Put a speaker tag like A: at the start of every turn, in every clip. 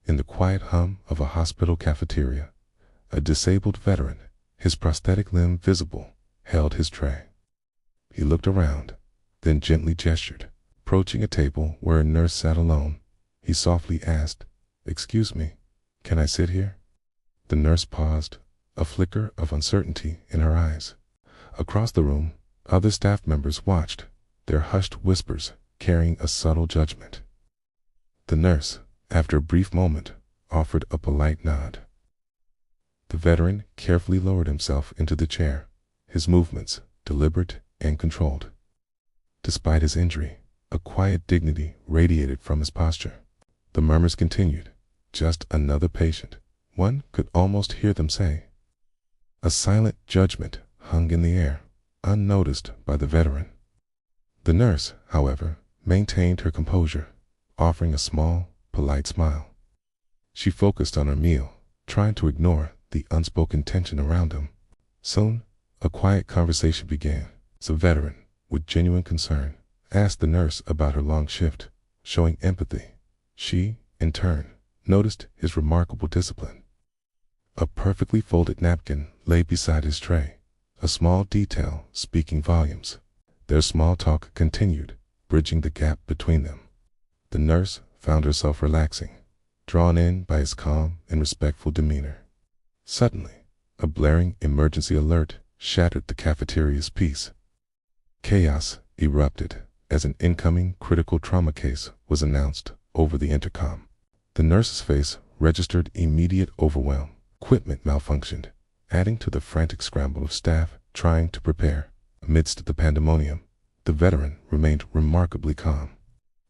A: In the quiet hum of a hospital cafeteria, a disabled veteran, his prosthetic limb visible, held his tray. He looked around, then gently gestured. Approaching a table where a nurse sat alone, he softly asked, "Excuse me, can I sit here?" The nurse paused, a flicker of uncertainty in her eyes. Across the room, other staff members watched, their hushed whispers carrying a subtle judgment. The nurse, after a brief moment, offered a polite nod. The veteran carefully lowered himself into the chair, his movements deliberate and controlled. Despite his injury, a quiet dignity radiated from his posture. The murmurs continued. "Just another patient," one could almost hear them say. A silent judgment hung in the air, unnoticed by the veteran. The nurse, however, maintained her composure, offering a small, polite smile. She focused on her meal, trying to ignore the unspoken tension around him. Soon, a quiet conversation began. The veteran, with genuine concern, asked the nurse about her long shift, showing empathy. She, in turn, noticed his remarkable discipline. A perfectly folded napkin lay beside his tray, a small detail speaking volumes. Their small talk continued, bridging the gap between them. The nurse found herself relaxing, drawn in by his calm and respectful demeanor. Suddenly, a blaring emergency alert shattered the cafeteria's peace. Chaos erupted as an incoming critical trauma case was announced over the intercom. The nurse's face registered immediate overwhelm. Equipment malfunctioned, adding to the frantic scramble of staff trying to prepare. Amidst the pandemonium, the veteran remained remarkably calm.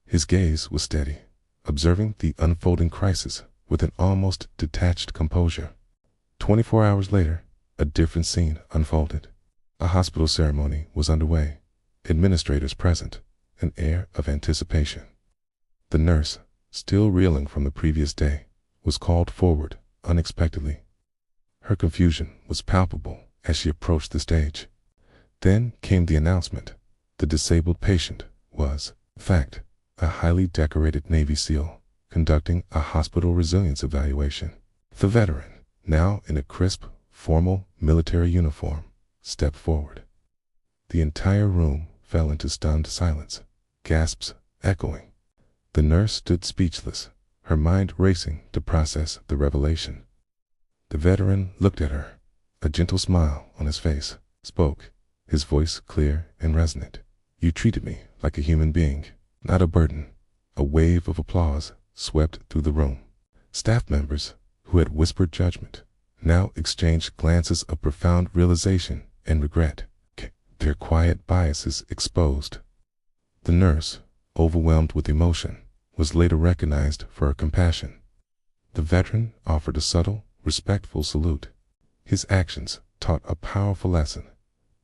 A: His gaze was steady, observing the unfolding crisis with an almost detached composure. 24 hours later, a different scene unfolded. A hospital ceremony was underway, administrators present, an air of anticipation. The nurse, still reeling from the previous day, was called forward unexpectedly. Her confusion was palpable as she approached the stage. Then came the announcement. The disabled patient was, in fact, a highly decorated Navy SEAL conducting a hospital resilience evaluation. The veteran, now in a crisp, formal military uniform, stepped forward. The entire room fell into stunned silence, gasps echoing. The nurse stood speechless, her mind racing to process the revelation. The veteran looked at her, a gentle smile on his face, spoke, his voice clear and resonant. "You treated me like a human being, not a burden." A wave of applause swept through the room. Staff members, who had whispered judgment, now exchanged glances of profound realization and regret, their quiet biases exposed. The nurse, overwhelmed with emotion, was later recognized for her compassion. The veteran offered a subtle, respectful salute. His actions taught a powerful lesson.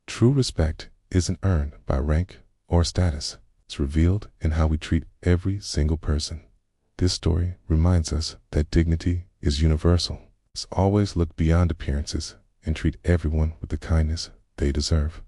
A: True respect isn't earned by rank or status. It's revealed in how we treat every single person. This story reminds us that dignity is universal. Let's always look beyond appearances and treat everyone with the kindness they deserve.